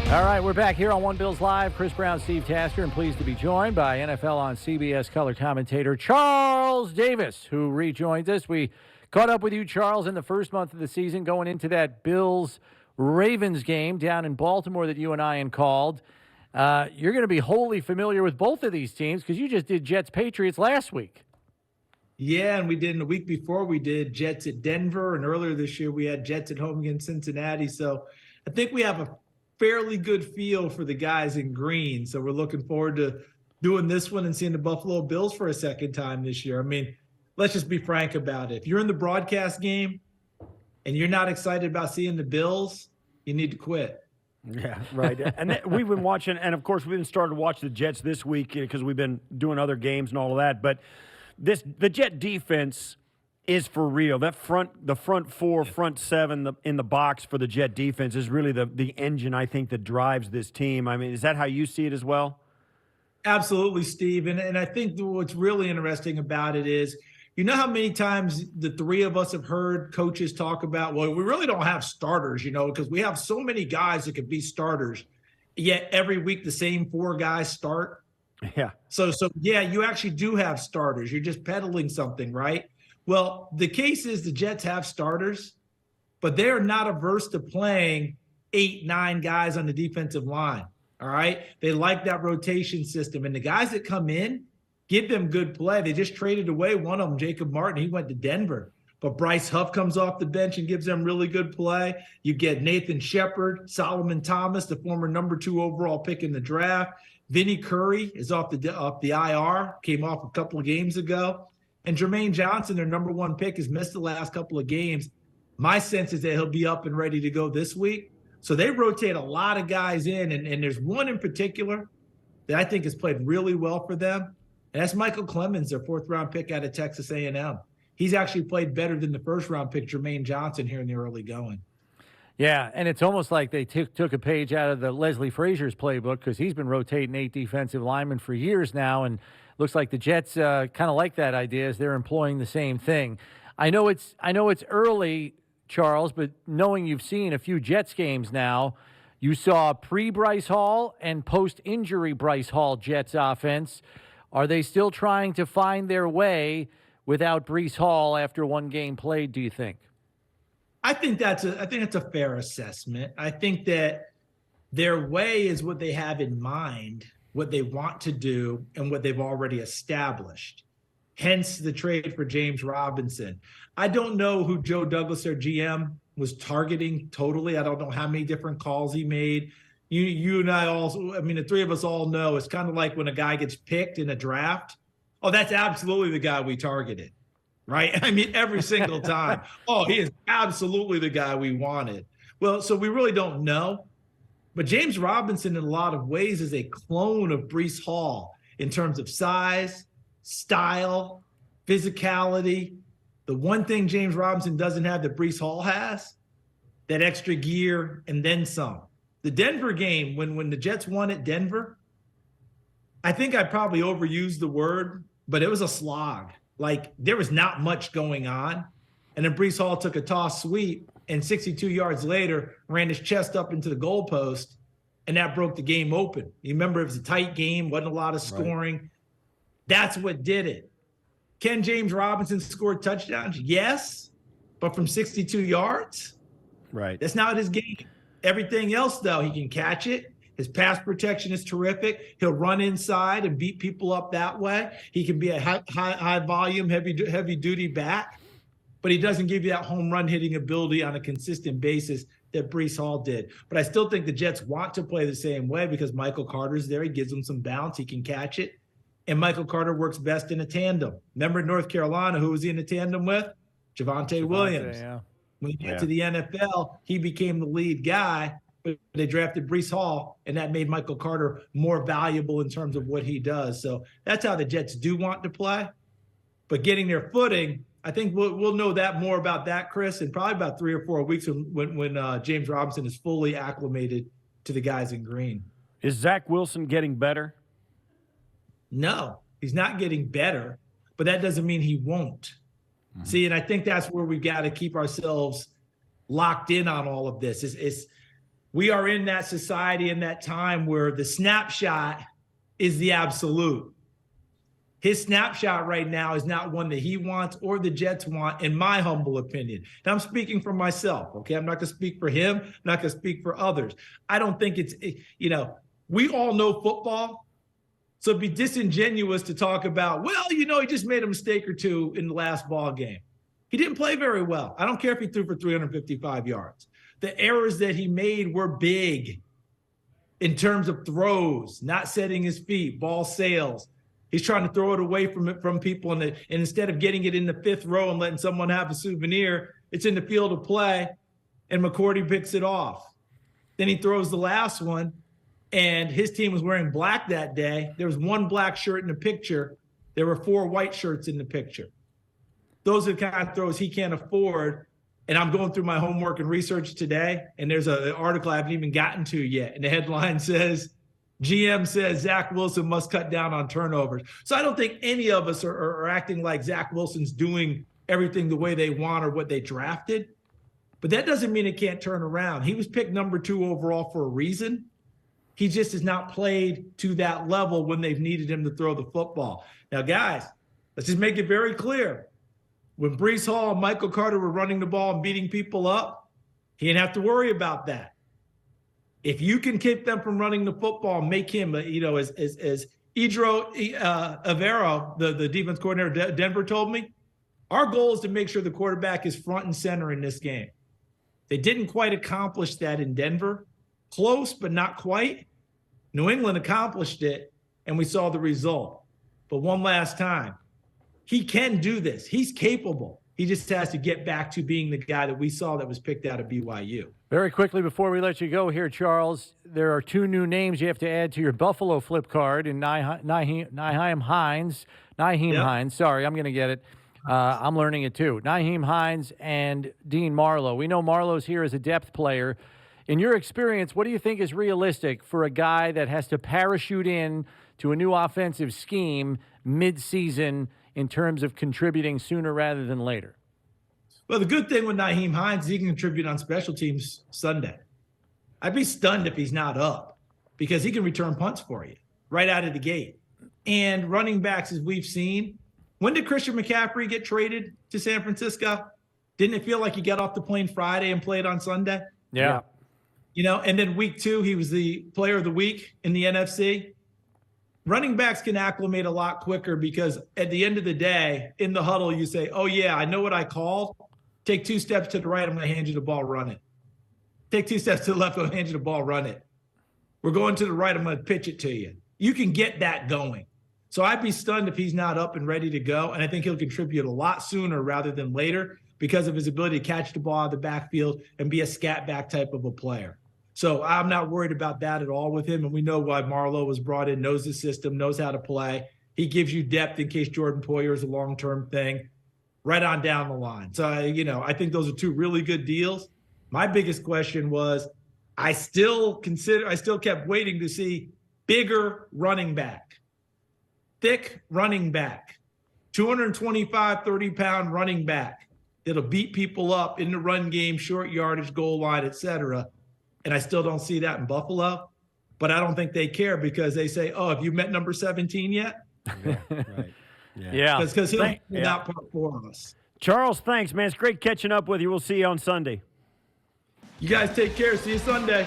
All right, we're back here on One Bills Live. Chris Brown, Steve Tasker, and pleased to be joined by NFL on CBS color commentator Charles Davis, who rejoins us. We caught up with you, Charles, in the first month of the season, going into that Bills-Ravens game down in Baltimore that you and I called. You're going to be wholly familiar with both of these teams because you just did Jets-Patriots last week. Yeah, and we did in the week before, we did Jets at Denver, and earlier this year we had Jets at home against Cincinnati. So I think we have a fairly good feel for the guys in green. So we're looking forward to doing this one and seeing the Buffalo Bills for a second time this year. I mean, let's just be frank about it. If you're in the broadcast game and you're not excited about seeing the Bills, you need to quit. Yeah, right. And we've been watching, and of course we've been starting to watch the Jets this week because we've been doing other games and all of that. But the Jet defense is for real. The front four, front seven in the box for the Jet defense is really the engine, I think, that drives this team. I mean, is that how you see it as well? Absolutely, Steve. And I think what's really interesting about it is, you know how many times the three of us have heard coaches talk about, well, we really don't have starters, because we have so many guys that could be starters, yet every week the same four guys start. Yeah. So yeah, you actually do have starters. You're just peddling something, right? Well, the case is the Jets have starters, but they're not averse to playing 8-9 guys on the defensive line. All right. They like that rotation system. And the guys that come in, give them good play. They just traded away one of them, Jacob Martin. He went to Denver. But Bryce Huff comes off the bench and gives them really good play. You get Nathan Shepard, Solomon Thomas, the former number 2 overall pick in the draft. Vinny Curry is off the IR, came off a couple of games ago. And Jermaine Johnson, their number 1 pick, has missed the last couple of games. My sense is that he'll be up and ready to go this week. So they rotate a lot of guys in, and there's one in particular that I think has played really well for them, and that's Michael Clemens, their 4th-round pick out of Texas A&M. He's actually played better than the 1st-round pick, Jermaine Johnson, here in the early going. Yeah, and it's almost like they took a page out of the Leslie Frazier's playbook because he's been rotating 8 defensive linemen for years now, and looks like the Jets kind of like that idea as they're employing the same thing. I know it's early, Charles, but knowing you've seen a few Jets games now, you saw pre-Bryce Hall and post-injury Bryce Hall Jets offense. Are they still trying to find their way without Breece Hall after one game played, do you think? I think that's a fair assessment. I think that their way is what they have in mind, what they want to do, and what they've already established. Hence the trade for James Robinson. I don't know who Joe Douglas, their GM, was targeting totally. I don't know how many different calls he made. You and I also, I mean, the three of us all know it's kind of like when a guy gets picked in a draft. Oh, that's absolutely the guy we targeted, right? I mean, every single time. Oh, he is absolutely the guy we wanted. Well, so we really don't know. But James Robinson, in a lot of ways, is a clone of Breece Hall in terms of size, style, physicality. The one thing James Robinson doesn't have that Breece Hall has, that extra gear and then some. The Denver game, when the Jets won at Denver, I think I probably overused the word, but it was a slog. Like, there was not much going on. And then Breece Hall took a toss sweep and 62 yards later ran his chest up into the goalpost, and that broke the game open. You remember, it was a tight game, wasn't a lot of scoring. Right. That's what did it. Can James Robinson score touchdowns? Yes, but from 62 yards? Right. That's not his game. Everything else, though, he can catch it. His pass protection is terrific. He'll run inside and beat people up that way. He can be a high volume, heavy duty back, but he doesn't give you that home run hitting ability on a consistent basis that Breece Hall did. But I still think the Jets want to play the same way because Michael Carter's there. He gives them some bounce. He can catch it. And Michael Carter works best in a tandem. Remember in North Carolina, who was he in a tandem with? Javonte Williams. Yeah. When he got to the NFL, he became the lead guy, but they drafted Breece Hall, and that made Michael Carter more valuable in terms of what he does. So that's how the Jets do want to play. But getting their footing, I think we'll know that more about that, Chris, in probably about 3 or 4 weeks when James Robinson is fully acclimated to the guys in green. Is Zach Wilson getting better? No, he's not getting better, but that doesn't mean he won't. Mm-hmm. See, and I think that's where we got to keep ourselves locked in on all of this. we are in that society in that time where the snapshot is the absolute. His snapshot right now is not one that he wants or the Jets want, in my humble opinion. And I'm speaking for myself, okay? I'm not going to speak for him. I'm not going to speak for others. I don't think it's, we all know football. So it'd be disingenuous to talk about, well, he just made a mistake or two in the last ball game. He didn't play very well. I don't care if he threw for 355 yards. The errors that he made were big in terms of throws, not setting his feet, ball sales. He's trying to throw it away from people, and instead of getting it in the fifth row and letting someone have a souvenir, it's in the field of play, and McCourty picks it off. Then he throws the last one, and his team was wearing black that day. There was one black shirt in the picture. There were 4 white shirts in the picture. Those are the kind of throws he can't afford. And I'm going through my homework and research today, and there's an article I haven't even gotten to yet. And the headline says, GM says Zach Wilson must cut down on turnovers. So I don't think any of us are acting like Zach Wilson's doing everything the way they want or what they drafted. But that doesn't mean it can't turn around. He was picked number 2 overall for a reason. He just has not played to that level when they've needed him to throw the football. Now, guys, let's just make it very clear. When Breece Hall and Michael Carter were running the ball and beating people up, he didn't have to worry about that. If you can keep them from running the football and make him, as Idro Avero, the defense coordinator of Denver, told me, our goal is to make sure the quarterback is front and center in this game. They didn't quite accomplish that in Denver. Close, but not quite. New England accomplished it, and we saw the result. But one last time, he can do this. He's capable. He just has to get back to being the guy that we saw that was picked out of BYU. Very quickly before we let you go here, Charles, there are 2 new names you have to add to your Buffalo flip card in Nyheim Hines. Sorry, I'm going to get it. I'm learning it too. Nyheim Hines and Dean Marlowe. We know Marlowe's here as a depth player. In your experience, what do you think is realistic for a guy that has to parachute in to a new offensive scheme mid-season in terms of contributing sooner rather than later? Well, the good thing with Nyheim Hines is he can contribute on special teams Sunday. I'd be stunned if he's not up because he can return punts for you right out of the gate. And running backs, as we've seen, when did Christian McCaffrey get traded to San Francisco? Didn't it feel like he got off the plane Friday and played on Sunday? Yeah. And then week 2, he was the player of the week in the NFC. Running backs can acclimate a lot quicker because at the end of the day, in the huddle, you say, oh, yeah, I know what I called. Take 2 steps to the right, I'm going to hand you the ball, run it. Take 2 steps to the left, I'm going to hand you the ball, run it. We're going to the right, I'm going to pitch it to you. You can get that going. So I'd be stunned if he's not up and ready to go, and I think he'll contribute a lot sooner rather than later because of his ability to catch the ball out of the backfield and be a scat back type of a player. So I'm not worried about that at all with him. And we know why Marlowe was brought in, knows the system, knows how to play. He gives you depth in case Jordan Poyer is a long-term thing, right on down the line. So, I think those are 2 really good deals. My biggest question was I still kept waiting to see bigger running back, thick running back, 225, 30-pound running back that'll beat people up in the run game, short yardage, goal line, et cetera. And I still don't see that in Buffalo, but I don't think they care because they say, oh, have you met number 17 yet? Yeah, right. Yeah. Because he'll not part for us. Charles, thanks, man. It's great catching up with you. We'll see you on Sunday. You guys take care. See you Sunday.